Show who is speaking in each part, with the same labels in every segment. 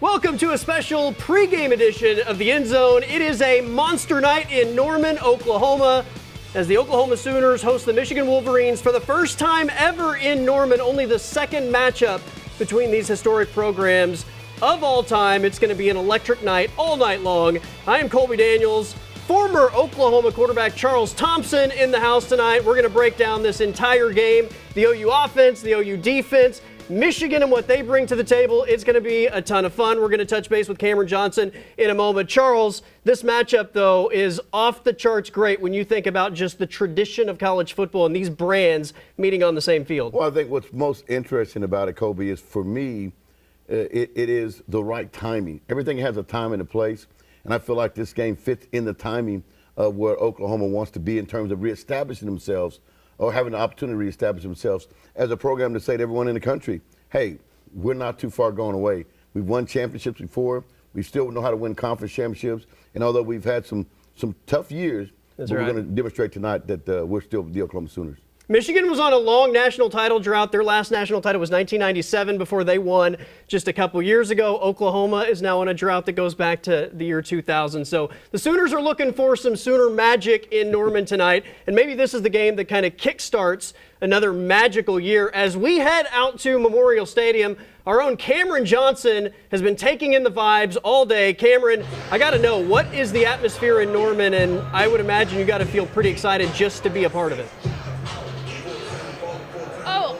Speaker 1: Welcome to a special pregame edition of the End Zone. It is a monster night in Norman, Oklahoma, as the Oklahoma Sooners host the Michigan Wolverines for the first time ever in Norman, only the second matchup between these historic programs of all time. It's going to be an electric night all night long. I am Colby Daniels. Former Oklahoma quarterback Charles Thompson in the house tonight. We're going to break down this entire game, the OU offense, the OU defense, Michigan and what they bring to the table. It's going to be a ton of fun. We're going to touch base with Cameron Johnson in a moment. Charles, this matchup, though, is off the charts great when you think about just the tradition of college football and these brands meeting on the same field.
Speaker 2: Well, I think what's most interesting about it, Kobe, is for me, it is the right timing. Everything has a time and a place, and I feel like this game fits in the timing of where Oklahoma wants to be in terms of reestablishing themselves or having the opportunity to reestablish themselves as a program to say to everyone in the country, hey, we're not too far going away. We've won championships before. We still know how to win conference championships. And although we've had some tough years, we're going to demonstrate tonight that we're still the Oklahoma Sooners.
Speaker 1: Michigan was on a long national title drought. Their last national title was 1997 before they won just a couple years ago. Oklahoma is now on a drought that goes back to the year 2000. So the Sooners are looking for some Sooner magic in Norman tonight. And maybe this is the game that kind of kickstarts another magical year. As we head out to Memorial Stadium, our own Cameron Johnson has been taking in the vibes all day. Cameron, I got to know, what is the atmosphere in Norman? And I would imagine you got to feel pretty excited just to be a part of it.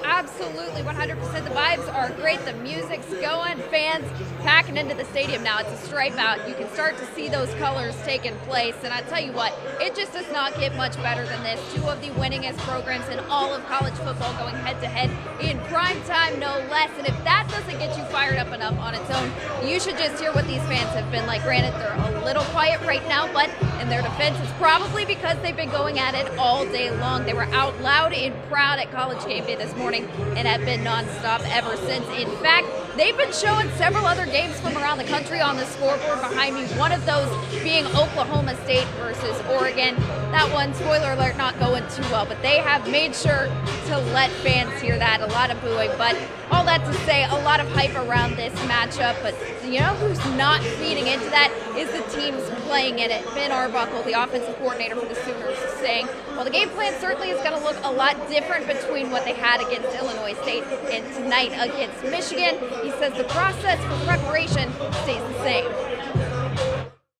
Speaker 3: Absolutely, 100%. The vibes are great. The music's going. Fans packing into the stadium now. It's a stripe out. You can start to see those colors taking place. And I tell you what, it just does not get much better than this. Two of the winningest programs in all of college football going head-to-head in prime time, no less. And if that doesn't get you fired up enough on its own, you should just hear what these fans have been like. Granted, they're a little quiet right now, but in their defense, it's probably because they've been going at it all day long. They were out loud and proud at College Game Day this morning and have been nonstop ever since. In fact, they've been showing several other games from around the country on the scoreboard behind me, one of those being Oklahoma State versus Oregon. That one, spoiler alert, not going too well, but they have made sure to let fans hear that. A lot of booing, but all that to say, a lot of hype around this matchup, but you know who's not feeding into that is the teams playing in it. Ben Arbuckle, the offensive coordinator for the Sooners, is saying, well, the game plan certainly is going to look a lot different between what they had against Illinois State and tonight against Michigan. He says the process for preparation stays the same.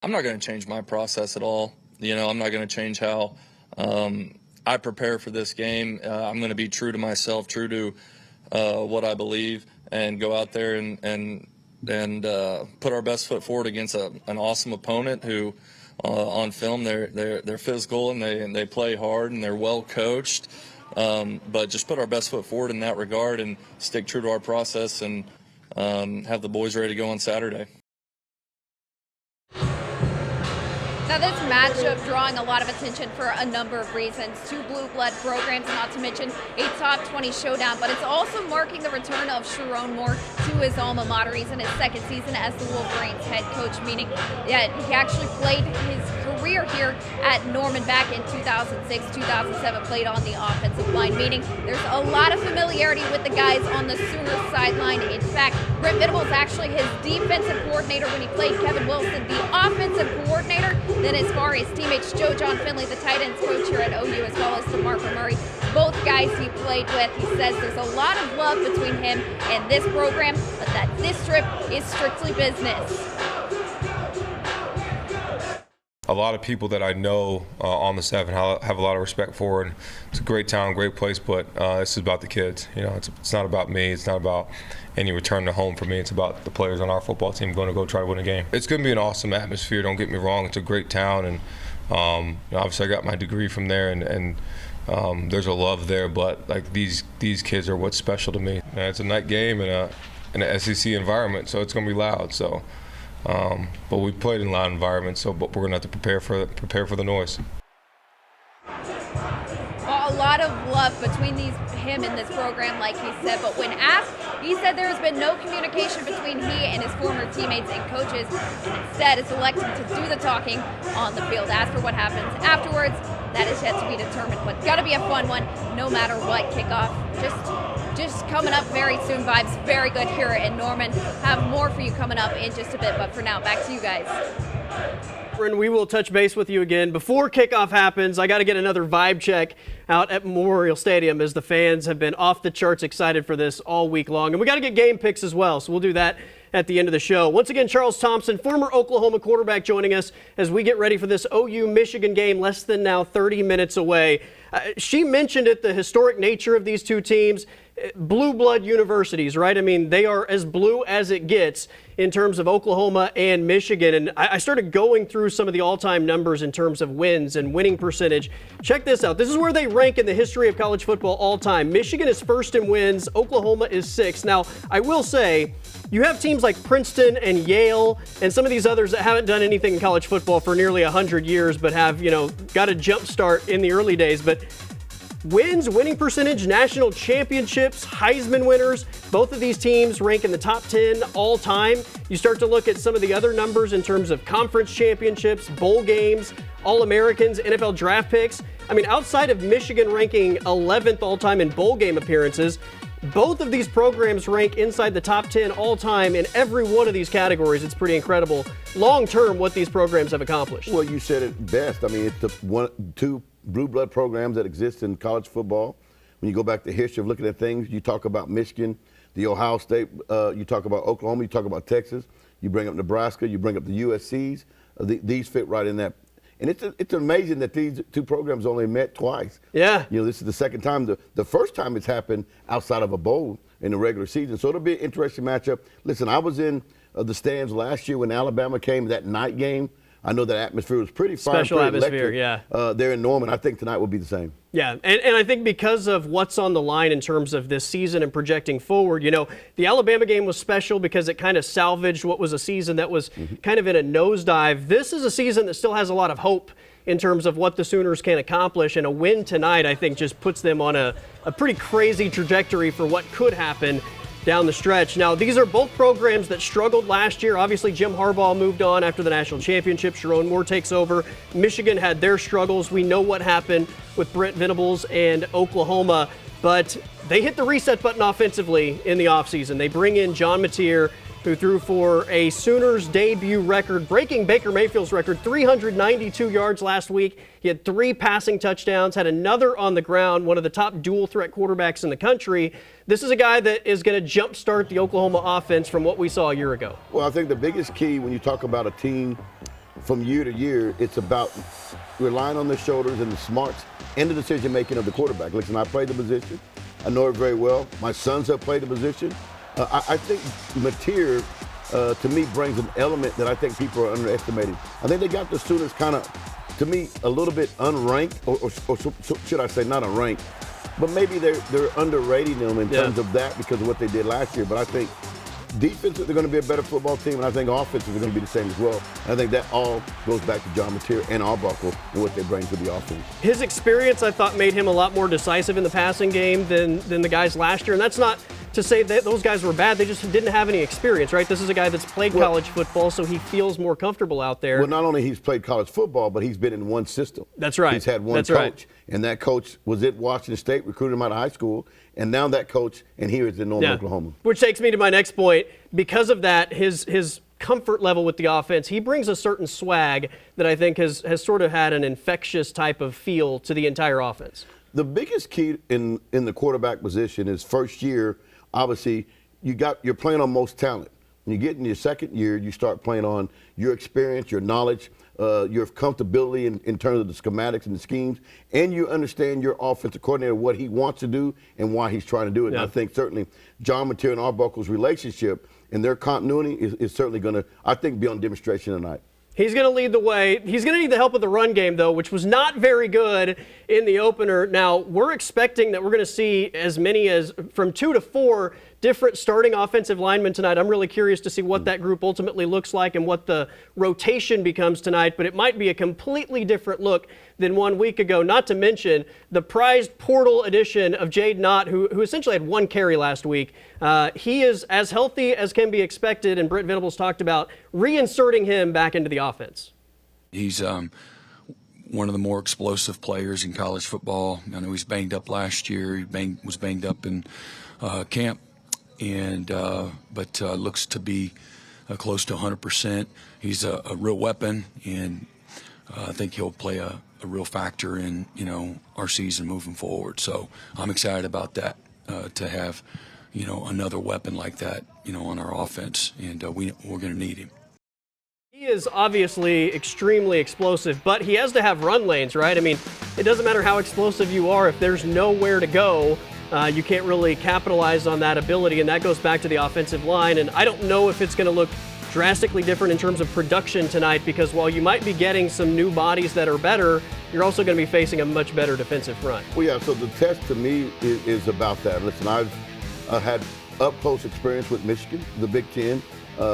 Speaker 4: I'm not going to change my process at all. You know, I'm not going to change how I prepare for this game. I'm going to be true to myself, true to what I believe, and go out there and put our best foot forward against an awesome opponent who, on film, they're physical and they play hard and they're well coached. But just put our best foot forward in that regard and stick true to our process and have the boys ready to go on Saturday.
Speaker 3: Now, this matchup drawing a lot of attention for a number of reasons. Two blue-blood programs, not to mention a top 20 showdown, but it's also marking the return of Sharon Moore to his alma mater. He's in his second season as the Wolverines head coach, meaning that he actually played his career here at Norman back in 2006, 2007, played on the offensive line, meaning there's a lot of familiarity with the guys on the Sooners sideline. In fact, Brent Venables actually his defensive coordinator when he played Kevin Wilson, the offensive coordinator. Then as far as teammates, Joe John Finley, the tight ends coach here at OU, as well as DeMarco Murray, both guys he played with. He says there's a lot of love between him and this program, but that this trip is strictly business.
Speaker 5: A lot of people that I know on the staff and have a lot of respect for, and it's a great town, great place, but this is about the kids. You know, it's not about me. It's not about any return to home for me. It's about the players on our football team going to go try to win a game. It's going to be an awesome atmosphere. Don't get me wrong. It's a great town, and obviously I got my degree from there, and there's a love there. But like these kids are what's special to me. And it's a night game in an SEC environment, so it's going to be loud. So. But we played in loud environments, but we're gonna have to prepare for the noise.
Speaker 3: Well, a lot of love between him and this program, like he said. But when asked, he said there has been no communication between he and his former teammates and coaches, and instead is electing to do the talking on the field. As for what happens afterwards, that is yet to be determined. But got to be a fun one, no matter what. Kickoff just just coming up very soon. Vibes very good here in Norman. Have more for you coming up in just a bit, but for now, back to you guys.
Speaker 1: We will touch base with you again. Before kickoff happens, I got to get another vibe check out at Memorial Stadium, as the fans have been off the charts excited for this all week long. And we got to get game picks as well, so we'll do that at the end of the show. Once again, Charles Thompson, former Oklahoma quarterback, joining us as we get ready for this OU-Michigan game less than now 30 minutes away. She mentioned it, the historic nature of these two teams. Blue blood universities, right? I mean, they are as blue as it gets in terms of Oklahoma and Michigan. And I started going through some of the all-time numbers in terms of wins and winning percentage. Check this out. This is where they rank in the history of college football all time. Michigan is first in wins. Oklahoma is sixth. Now, I will say, you have teams like Princeton and Yale and some of these others that haven't done anything in college football for nearly 100 years, but have, got a jump start in the early days. But wins, winning percentage, national championships, Heisman winners, both of these teams rank in the top 10 all time. You start to look at some of the other numbers in terms of conference championships, bowl games, All-Americans, NFL draft picks. I mean, outside of Michigan ranking 11th all time in bowl game appearances, both of these programs rank inside the top 10 all time in every one of these categories. It's pretty incredible long term what these programs have accomplished.
Speaker 2: Well, you said it best. I mean, it's the two blue blood programs that exist in college football. When you go back to history of looking at things, you talk about Michigan, the Ohio State, you talk about Oklahoma, you talk about Texas, you bring up Nebraska, you bring up the USCs. These fit right in that. And it's amazing that these two programs only met twice.
Speaker 1: Yeah.
Speaker 2: This is the second time. The first time it's happened outside of a bowl in the regular season. So it'll be an interesting matchup. Listen, I was in the stands last year when Alabama came, that night game. I know that atmosphere was pretty fine.
Speaker 1: Special
Speaker 2: pretty
Speaker 1: atmosphere,
Speaker 2: electric.
Speaker 1: yeah.
Speaker 2: There in Norman. I think tonight will be the same.
Speaker 1: Yeah, and I think because of what's on the line in terms of this season and projecting forward, the Alabama game was special because it kind of salvaged what was a season that was kind of in a nosedive. This is a season that still has a lot of hope in terms of what the Sooners can accomplish, and a win tonight, I think, just puts them on a pretty crazy trajectory for what could happen down the stretch. Now, these are both programs that struggled last year. Obviously, Jim Harbaugh moved on after the national championship. Sharon Moore takes over. Michigan had their struggles. We know what happened with Brent Venables and Oklahoma, but they hit the reset button offensively in the offseason. They bring in John Mateer, who threw for a Sooners debut record, breaking Baker Mayfield's record, 392 yards last week. He had 3 passing touchdowns, had another on the ground, one of the top dual-threat quarterbacks in the country. This is a guy that is going to jumpstart the Oklahoma offense from what we saw a year ago.
Speaker 2: Well, I think the biggest key when you talk about a team from year to year, it's about relying on the shoulders and the smarts and the decision-making of the quarterback. Listen, I played the position. I know it very well. My sons have played the position. I think Mateer, to me, brings an element that I think people are underestimating. I think they got the Sooners kind of, to me, a little bit unranked, or should I say not unranked, but maybe they're underrating them in terms of that because of what they did last year. But I think defensively they're going to be a better football team, and I think offensively they're going to be the same as well. And I think that all goes back to John Mateer and Arbuckle and what they bring to the offense.
Speaker 1: His experience, I thought, made him a lot more decisive in the passing game than the guys last year, and that's not to say that those guys were bad. They just didn't have any experience, right? This is a guy that's played college football, so he feels more comfortable out there.
Speaker 2: Well, not only he's played college football, but he's been in one system.
Speaker 1: That's right.
Speaker 2: He's had one coach, and that coach was at Washington State, recruited him out of high school, and now that coach, and here is in Norman, Oklahoma.
Speaker 1: Which takes me to my next point. Because of that, his comfort level with the offense, he brings a certain swag that I think has sort of had an infectious type of feel to the entire offense.
Speaker 2: The biggest key in the quarterback position is first year. Obviously, you're playing on most talent. When you get in your second year, you start playing on your experience, your knowledge, your comfortability in terms of the schematics and the schemes, and you understand your offensive coordinator, what he wants to do and why he's trying to do it.
Speaker 1: Yeah.
Speaker 2: And I think certainly John Mateer and Arbuckle's relationship and their continuity is certainly going to, I think, be on demonstration tonight.
Speaker 1: He's going to lead the way. He's going to need the help of the run game, though, which was not very good in the opener. Now, we're expecting that we're going to see as many as from 2 to 4 different starting offensive linemen tonight. I'm really curious to see what that group ultimately looks like and what the rotation becomes tonight, but it might be a completely different look than 1 week ago, not to mention the prized portal edition of Jade Knott, who essentially had 1 carry last week. He is as healthy as can be expected, and Brent Venables talked about reinserting him back into the offense.
Speaker 6: He's one of the more explosive players in college football. I know he's banged up last year. He was banged up in camp, and but looks to be close to 100%. He's a real weapon, and I think he'll play a real factor in our season moving forward. So I'm excited about that, to have another weapon like that on our offense, and we're going to need him.
Speaker 1: He is obviously extremely explosive, but he has to have run lanes, right? I mean, it doesn't matter how explosive you are if there's nowhere to go. You can't really capitalize on that ability, and that goes back to the offensive line. And I don't know if it's going to look drastically different in terms of production tonight, because while you might be getting some new bodies that are better, you're also going to be facing a much better defensive front.
Speaker 2: Well, yeah, so the test to me is about that. Listen, I've had up-close experience with Michigan, the Big Ten.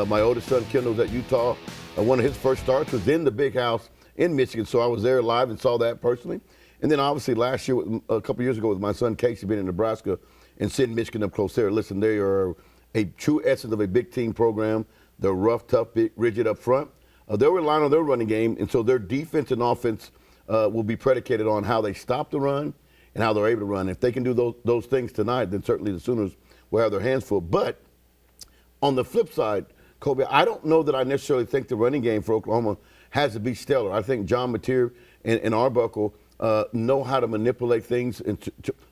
Speaker 2: My oldest son, Kendall, was at Utah. One of his first starts was in the Big House in Michigan, so I was there live and saw that personally. And then obviously last year, a couple years ago, with my son Casey being in Nebraska and seeing Michigan up close there. Listen, they are a true essence of a big team program. They're rough, tough, big, rigid up front. They're relying on their running game, and so their defense and offense will be predicated on how they stop the run and how they're able to run. If they can do those things tonight, then certainly the Sooners will have their hands full. But on the flip side, Kobe, I don't know that I necessarily think the running game for Oklahoma has to be stellar. I think John Mateer and Arbuckle know how to manipulate things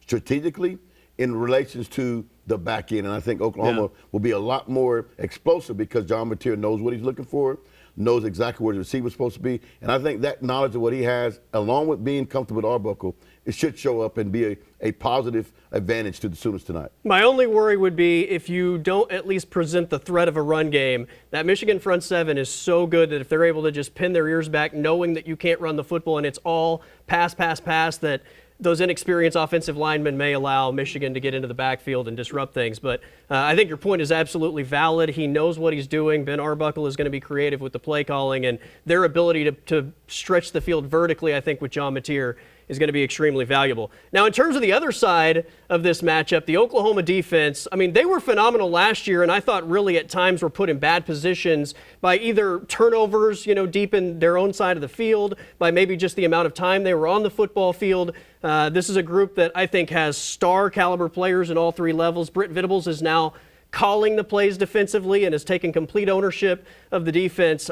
Speaker 2: strategically in relations to the back end. And I think Oklahoma will be a lot more explosive because John Mateer knows what he's looking for, knows exactly where the receiver's supposed to be. And I think that knowledge of what he has, along with being comfortable with Arbuckle, it should show up and be a positive advantage to the Sooners tonight.
Speaker 1: My only worry would be if you don't at least present the threat of a run game. That Michigan front seven is so good that if they're able to just pin their ears back knowing that you can't run the football and it's all pass, that those inexperienced offensive linemen may allow Michigan to get into the backfield and disrupt things. But I think your point is absolutely valid. He knows what he's doing. Ben Arbuckle is going to be creative with the play calling, and their ability to stretch the field vertically, I think, with John Mateer is going to be extremely valuable. Now, in terms of the other side of this matchup, the Oklahoma defense, I mean, they were phenomenal last year, and I thought really at times were put in bad positions by either turnovers, deep in their own side of the field, by maybe just the amount of time they were on the football field. This is a group that I think has star caliber players at all three levels. Brent Venables is now calling the plays defensively and has taken complete ownership of the defense.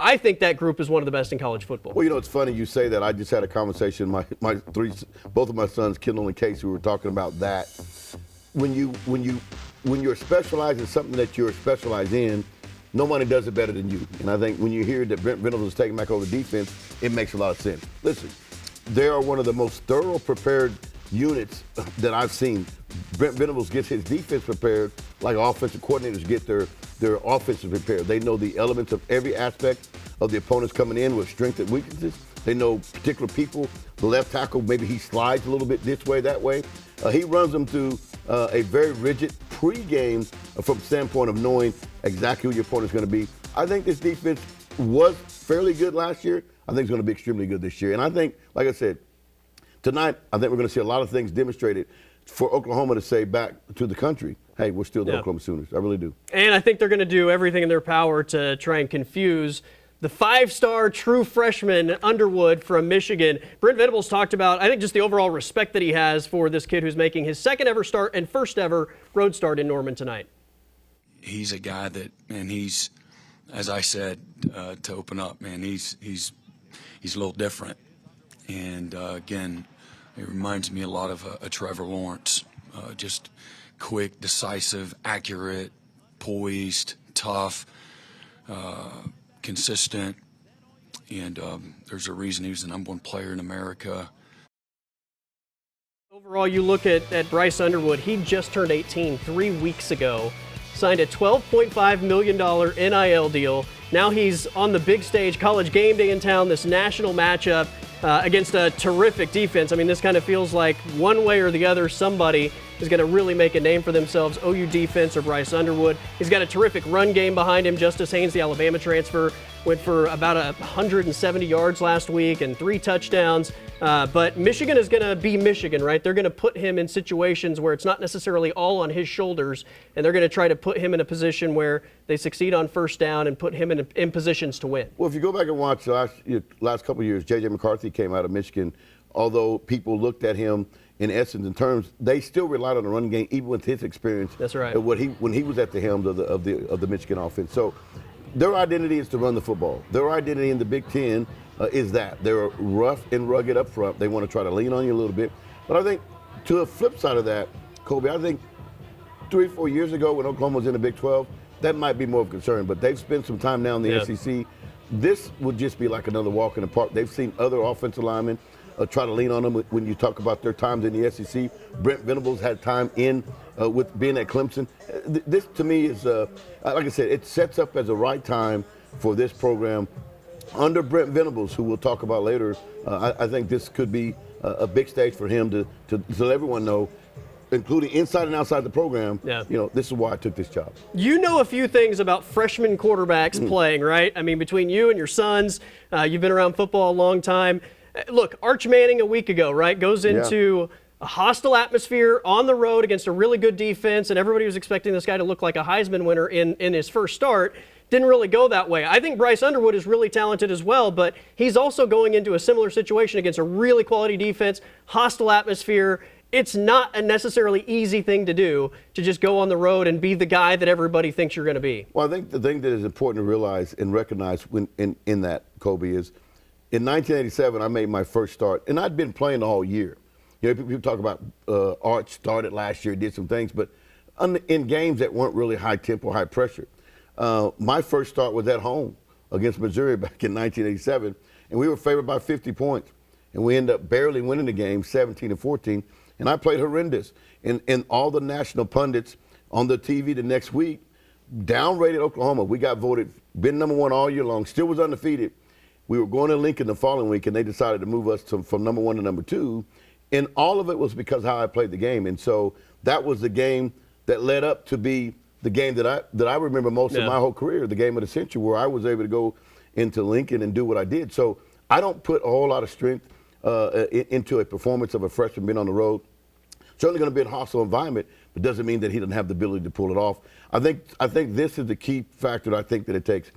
Speaker 1: I think that group is one of the best in college football.
Speaker 2: Well, it's funny you say that. I just had a conversation. Both of my sons, Kendall and Casey, were talking about that. When you're specialized in something that you're specialized in, nobody does it better than you. And I think when you hear that Brent Venables is taking back over defense, it makes a lot of sense. Listen, they are one of the most thorough prepared units that I've seen. Brent Venables gets his defense prepared like offensive coordinators get their offensive prepared. They know the elements of every aspect of the opponents coming in with strengths and weaknesses. They know particular people. The left tackle, maybe he slides a little bit this way, that way. He runs them through a very rigid pregame from the standpoint of knowing exactly who your opponent's going to be. I think this defense was fairly good last year. I think it's going to be extremely good this year. And I think, like I said, tonight, I think we're going to see a lot of things demonstrated for Oklahoma to say back to the country, hey, we're still the Oklahoma Sooners. I really do.
Speaker 1: And I think they're going to do everything in their power to try and confuse the five-star true freshman Underwood from Michigan. Brent Venables talked about, I think, just the overall respect that he has for this kid who's making his second ever start and first ever road start in Norman tonight.
Speaker 6: He's a guy that, man, he's, as I said to open up, man, he's a little different. And again, it reminds me a lot of a Trevor Lawrence, just quick, decisive, accurate, poised, tough, consistent, and there's a reason he was the number one player in America.
Speaker 1: Overall, you look at Bryce Underwood, he just turned 18 3 weeks ago, signed a $12.5 million NIL deal. Now he's on the big stage, College Game Day in town, this national matchup against a terrific defense. I mean, this kind of feels like one way or the other, somebody is going to really make a name for themselves, OU defense or Bryce Underwood. He's got a terrific run game behind him. Justice Haynes, the Alabama transfer, went for about 170 yards last week and 3 touchdowns. But Michigan is going to be Michigan, right? They're going to put him in situations where it's not necessarily all on his shoulders, and they're going to try to put him in a position where they succeed on first down and put him in positions to win.
Speaker 2: Well, if you go back and watch the last couple of years, J.J. McCarthy came out of Michigan. Although people looked at him in essence, in terms, they still relied on the running game, even with his experience.
Speaker 1: That's right.
Speaker 2: When he was at the helm of the Michigan offense. So their identity is to run the football. Their identity in the Big Ten is that they're rough and rugged up front. They want to try to lean on you a little bit. But I think to the flip side of that, Kobe, I think 3 or 4 years ago when Oklahoma was in the Big 12, that might be more of a concern. But they've spent some time now in the SEC. This would just be like another walk in the park. They've seen other offensive linemen try to lean on them when you talk about their times in the SEC. Brent Venables had time in with being at Clemson. This, to me, is, like I said, it sets up as a right time for this program. Under Brent Venables, who we'll talk about later, I think this could be a big stage for him to let everyone know, including inside and outside the program, this is why I took this job.
Speaker 1: You know a few things about freshman quarterbacks playing, right? I mean, between you and your sons, you've been around football a long time. Look, Arch Manning a week ago, right, goes into a hostile atmosphere on the road against a really good defense, and everybody was expecting this guy to look like a Heisman winner in his first start. Didn't really go that way. I think Bryce Underwood is really talented as well, but he's also going into a similar situation against a really quality defense, hostile atmosphere. It's not a necessarily easy thing to do, to just go on the road and be the guy that everybody thinks you're going to be.
Speaker 2: Well, I think the thing that is important to realize and recognize in that, Kobe, is in 1987, I made my first start, and I'd been playing the whole year. You know, people talk about Arch started last year, did some things, but in games that weren't really high tempo, high pressure. My first start was at home against Missouri back in 1987, and we were favored by 50 points. And we ended up barely winning the game, 17-14, and I played horrendous. And all the national pundits on the TV the next week downrated Oklahoma. We got voted, been number 1 all year long, still was undefeated. We were going to Lincoln the following week, and they decided to move us from number 1 to number 2. And all of it was because how I played the game. And so that was the game that led up to be the game that I remember most of my whole career, the game of the century, where I was able to go into Lincoln and do what I did. So I don't put a whole lot of strength into a performance of a freshman being on the road. Certainly going to be in a hostile environment, but doesn't mean that he doesn't have the ability to pull it off. I think this is the key factor that I think that it takes.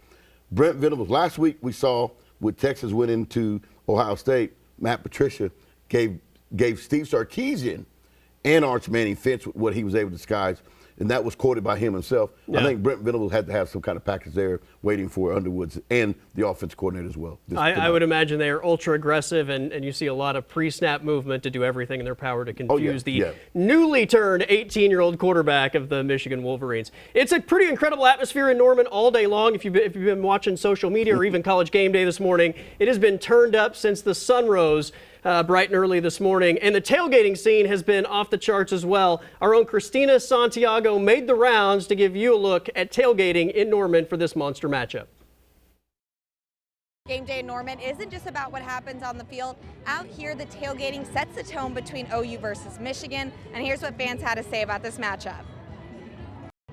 Speaker 2: Brent Venables, last week we saw with Texas went into Ohio State, Matt Patricia gave Steve Sarkisian and Arch Manning fits what he was able to disguise, and that was quoted by him himself. I think Brent Venables had to have some kind of package there waiting for Underwood's and the offensive coordinator as well.
Speaker 1: I would imagine they are ultra aggressive, and you see a lot of pre-snap movement to do everything in their power to confuse the newly turned 18-year-old quarterback of the Michigan Wolverines. It's a pretty incredible atmosphere in Norman all day long. If you've been watching social media or even College Game Day this morning, it has been turned up since the sun rose bright and early this morning. And the tailgating scene has been off the charts as well. Our own Christina Santiago made the rounds to give you a look at tailgating in Norman for this monster matchup.
Speaker 7: Game day in Norman isn't just about what happens on the field. Out here, the tailgating sets the tone between OU versus Michigan. And here's what fans had to say about this matchup.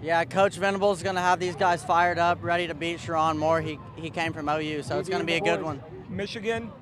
Speaker 8: Yeah, Coach Venables is going to have these guys fired up, ready to beat Sharon Moore. He came from OU, so it's going to be a good one.
Speaker 9: Michigan,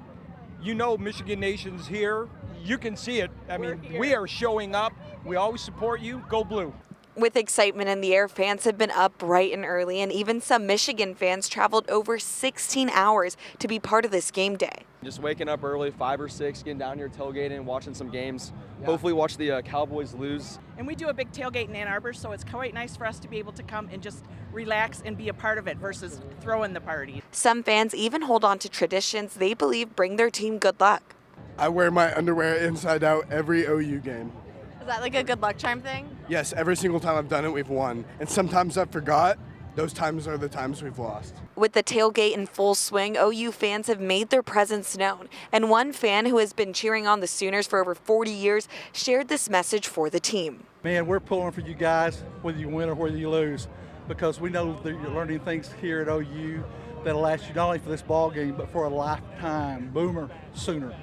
Speaker 9: you know Michigan Nation's here. You can see it. I mean, we are showing up. We always support you. Go Blue.
Speaker 10: With excitement in the air, fans have been up bright and early, and even some Michigan fans traveled over 16 hours to be part of this game day.
Speaker 11: Just waking up early, 5 or 6, getting down here tailgating, watching some games. Hopefully watch the Cowboys lose.
Speaker 12: And we do a big tailgate in Ann Arbor, so it's quite nice for us to be able to come and just relax and be a part of it versus throwing the party.
Speaker 10: Some fans even hold on to traditions they believe bring their team good luck.
Speaker 13: I wear my underwear inside out every OU game.
Speaker 7: Is that like a good luck charm thing?
Speaker 13: Yes, every single time I've done it, we've won. And sometimes I forgot. Those times are the times we've lost.
Speaker 10: With the tailgate in full swing, OU fans have made their presence known. And one fan who has been cheering on the Sooners for over 40 years shared this message for the team.
Speaker 14: Man, we're pulling for you guys, whether you win or whether you lose, because we know that you're learning things here at OU that'll last you not only for this ball game, but for a lifetime. Boomer, Sooner.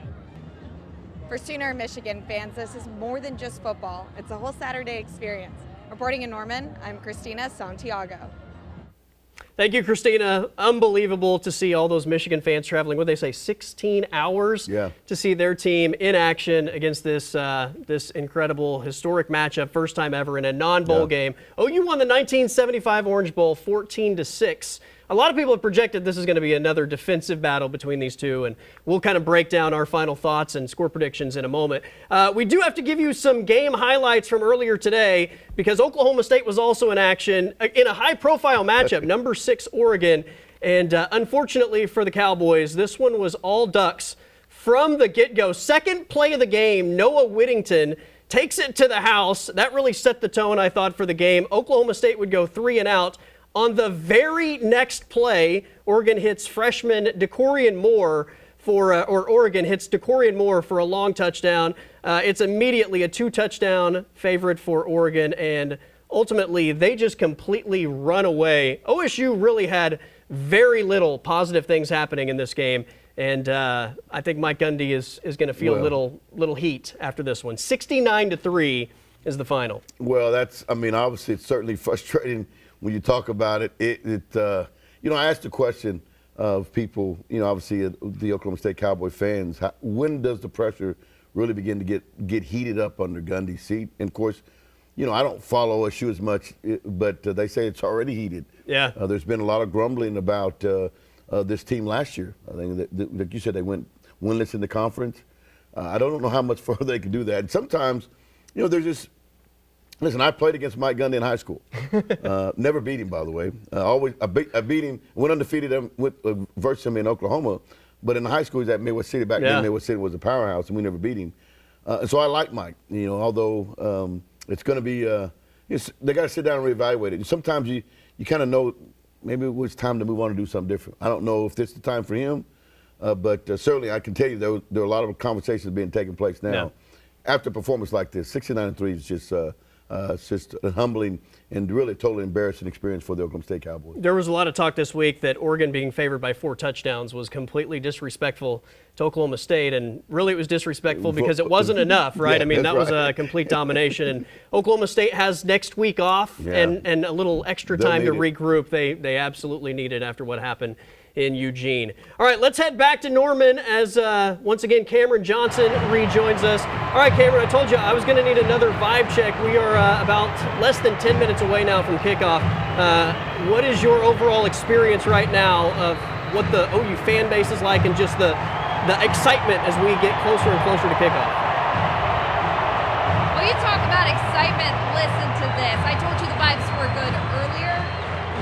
Speaker 7: For Sooner Michigan fans, this is more than just football. It's a whole Saturday experience. Reporting in Norman, I'm Christina Santiago.
Speaker 1: Thank you, Christina. Unbelievable to see all those Michigan fans traveling, what they say, 16 hours to see their team in action against this this incredible historic matchup, first time ever in a non-bowl game. OU won the 1975 Orange Bowl 14-6 a lot of people have projected this is going to be another defensive battle between these two, and we'll kind of break down our final thoughts and score predictions in a moment. We do have to give you some game highlights from earlier today because Oklahoma State was also in action in a high-profile matchup, number 6 Oregon, and unfortunately for the Cowboys, this one was all Ducks from the get-go. Second play of the game, Noah Whittington takes it to the house. That really set the tone, I thought, for the game. Oklahoma State would go 3 and out. On the very next play, Oregon hits freshman Decorian Moore Oregon hits Decorian Moore for a long touchdown. It's immediately a 2-touchdown favorite for Oregon, and ultimately they just completely run away. OSU really had very little positive things happening in this game, and I think Mike Gundy is going to feel a little heat after this one. 69-3 is the final.
Speaker 2: Well, obviously it's certainly frustrating when you talk about it. I asked the question of people, obviously the Oklahoma State Cowboy fans, when does the pressure really begin to get heated up under Gundy's seat? And of course, I don't follow OSU as much, but they say it's already heated.
Speaker 1: Yeah.
Speaker 2: There's been a lot of grumbling about this team last year. I think that, like you said, they went winless in the conference. I don't know how much further they can do that. And sometimes, they're just – listen, I played against Mike Gundy in high school. Never beat him, by the way. I beat him, went undefeated versus him in Oklahoma. But in high school, he was at Midwest City. Back then, Midwest City was a powerhouse, and we never beat him. And so I like Mike, although it's going to be they got to sit down and reevaluate it. And sometimes you kind of know maybe it was time to move on and do something different. I don't know if this is the time for him, but certainly I can tell you there are a lot of conversations being taken place now.
Speaker 1: Yeah.
Speaker 2: After a performance like this. 69-3 is just it's just a humbling and really totally embarrassing experience for the Oklahoma State Cowboys.
Speaker 1: There was a lot of talk this week that Oregon being favored by 4 touchdowns was completely disrespectful to Oklahoma State, and really it was disrespectful because it wasn't enough, right?
Speaker 2: Yeah,
Speaker 1: that was a complete domination. And Oklahoma State has next week off and a little extra time to regroup. They absolutely need it after what happened in Eugene. All right, let's head back to Norman as once again Cameron Johnson rejoins us. All right, Cameron, I told you I was going to need another vibe check. We are about less than 10 minutes away now from kickoff. What is your overall experience right now of what the OU fan base is like and just the excitement as we get closer and closer to kickoff?
Speaker 3: Well, you talk about excitement, listen to this. I told you the vibes were good earlier.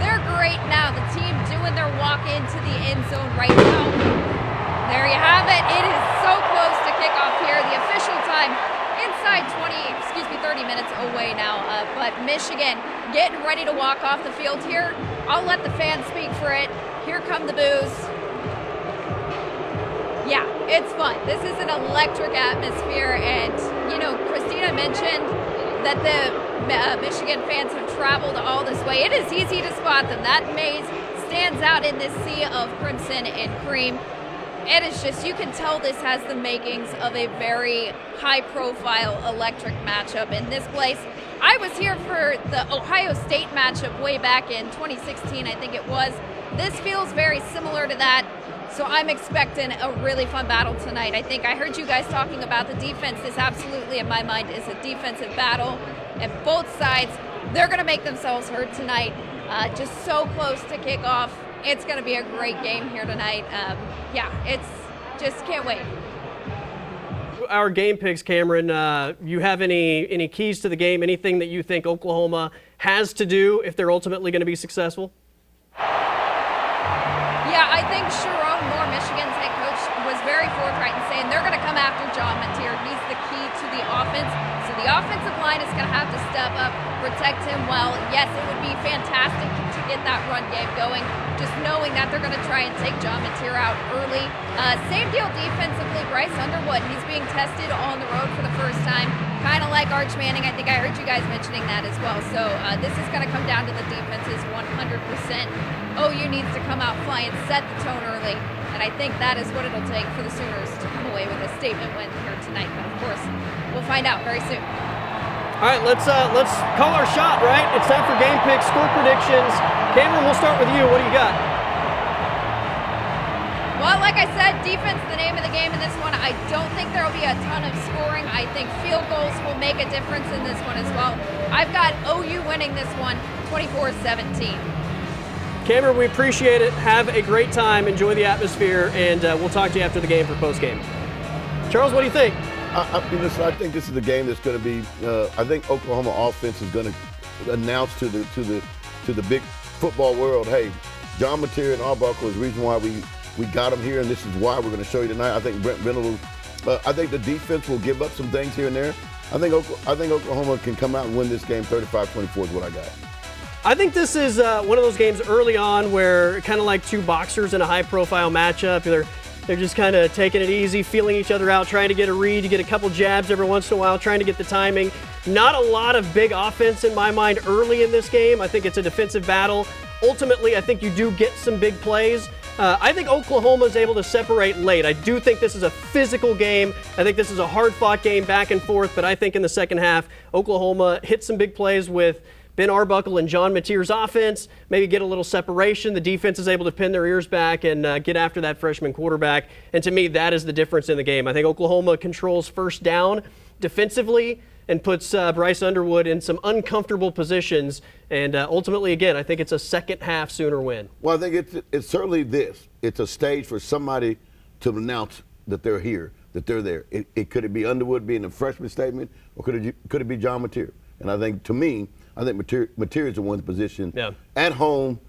Speaker 3: They're great now. The team doing their walk into the end zone right now. There you have it. It is so close to kickoff here. The official time inside 30 minutes away now. But Michigan getting ready to walk off the field here. I'll let the fans speak for it. Here come the boos. Yeah, it's fun. This is an electric atmosphere, and Christina mentioned that the Michigan fans have traveled all this way. It is easy to spot them. That maze stands out in this sea of crimson and cream. It is just, you can tell this has the makings of a very high-profile electric matchup in this place. I was here for the Ohio State matchup way back in 2016, I think it was. This feels very similar to that. So I'm expecting a really fun battle tonight. I think I heard you guys talking about the defense. This absolutely, in my mind, is a defensive battle. And both sides, they're going to make themselves heard tonight. Just so close to kickoff. It's going to be a great game here tonight. It's just can't wait.
Speaker 1: Our game picks, Cameron. You have any keys to the game? Anything that you think Oklahoma has to do if they're ultimately going to be successful?
Speaker 3: Yeah, I think Sharon Moore, Michigan's head coach, was very forthright in saying they're going to come after John Mateer. He's the key to the offense. So the offensive line is going to have to step up, protect him well. Yes, it would be fantastic to get that run game going, just knowing that they're going to try and take John Mateer out early. Same deal defensively, Bryce Underwood. He's being tested on the road for the first time, kind of like Arch Manning. I think I heard you guys mentioning that as well. So this is going to come down to the defenses 100%. OU needs to come out flying, set the tone early, and I think that is what it'll take for the Sooners to come away with a statement win here tonight. But of course, we'll find out very soon.
Speaker 1: All right, let's call our shot, right? It's time for game picks, score predictions. Cameron, we'll start with you. What do you got?
Speaker 3: Well, like I said, defense the name of the game in this one. I don't think there will be a ton of scoring. I think field goals will make a difference in this one as well. I've got OU winning this one 24-17.
Speaker 1: Cameron, we appreciate it. Have a great time. Enjoy the atmosphere, and we'll talk to you after the game for postgame. Charles, what do you think?
Speaker 2: I think this is a game that's going to be. I think Oklahoma offense is going to announce to the big football world, hey, John Mateer and Arbuckle is the reason why we got him here, and this is why we're going to show you tonight. I think Brent Venables. I think the defense will give up some things here and there. I think Oklahoma can come out and win this game 35-24 is what I got.
Speaker 1: I think this is one of those games early on where kind of like two boxers in a high-profile matchup. They're just kind of taking it easy, feeling each other out, trying to get a read, to get a couple jabs every once in a while, trying to get the timing. Not a lot of big offense in my mind early in this game. I think it's a defensive battle. Ultimately, I think you do get some big plays. I think Oklahoma is able to separate late. I do think this is a physical game. I think this is a hard-fought game back and forth, but I think in the second half, Oklahoma hits some big plays with Ben Arbuckle and John Mateer's offense, maybe get a little separation. The defense is able to pin their ears back and get after that freshman quarterback. And to me, that is the difference in the game. I think Oklahoma controls first down defensively and puts Bryce Underwood in some uncomfortable positions. And ultimately, again, I think it's a second-half Sooner win.
Speaker 2: Well, I think it's certainly this. It's a stage for somebody to announce that they're here, that they're there. Could it be Underwood being a freshman statement, or could it be John Mateer? And I think, to me, Mateer is the one position at home,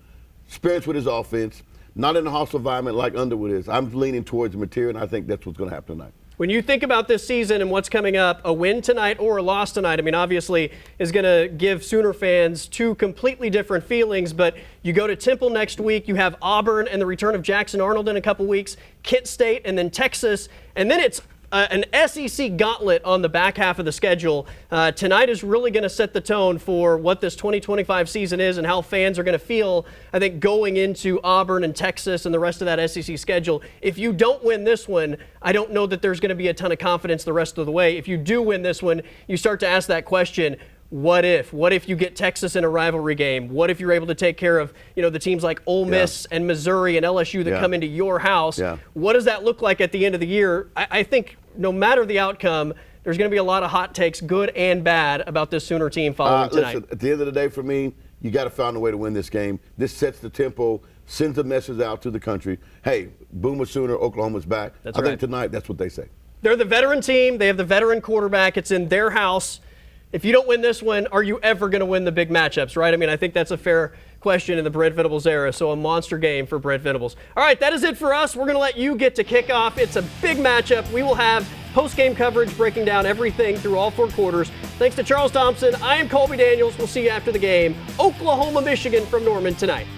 Speaker 2: experience with his offense, not in a hostile environment like Underwood is. I'm leaning towards Mateer, and I think that's what's going to happen tonight.
Speaker 1: When you think about this season and what's coming up, a win tonight or a loss tonight, I mean, obviously is going to give Sooner fans two completely different feelings, but you go to Temple next week, you have Auburn and the return of Jackson Arnold in a couple weeks, Kent State, and then Texas, and then it's an SEC gauntlet on the back half of the schedule. Tonight is really going to set the tone for what this 2025 season is and how fans are going to feel, I think, going into Auburn and Texas and the rest of that SEC schedule. If you don't win this one, I don't know that there's going to be a ton of confidence the rest of the way. If you do win this one, you start to ask that question, what if? What if you get Texas in a rivalry game? What if you're able to take care of, the teams like Ole Miss and Missouri and LSU that come into your house? What does that look like at the end of the year? I think no matter the outcome, there's going to be a lot of hot takes, good and bad, about this Sooner team following tonight.
Speaker 2: Listen, at the end of the day, for me, you got to find a way to win this game. This sets the tempo, sends a message out to the country. Hey, Boomer Sooner, Oklahoma's back. I think tonight that's what they say.
Speaker 1: They're the veteran team. They have the veteran quarterback. It's in their house. If you don't win this one, are you ever going to win the big matchups, right? I mean, I think that's a fair question in the Brent Venables era, so a monster game for Brent Venables. All right, that is it for us. We're going to let you get to kick off. It's a big matchup. We will have post-game coverage breaking down everything through all four quarters. Thanks to Charles Thompson. I am Colby Daniels. We'll see you after the game. Oklahoma, Michigan from Norman tonight.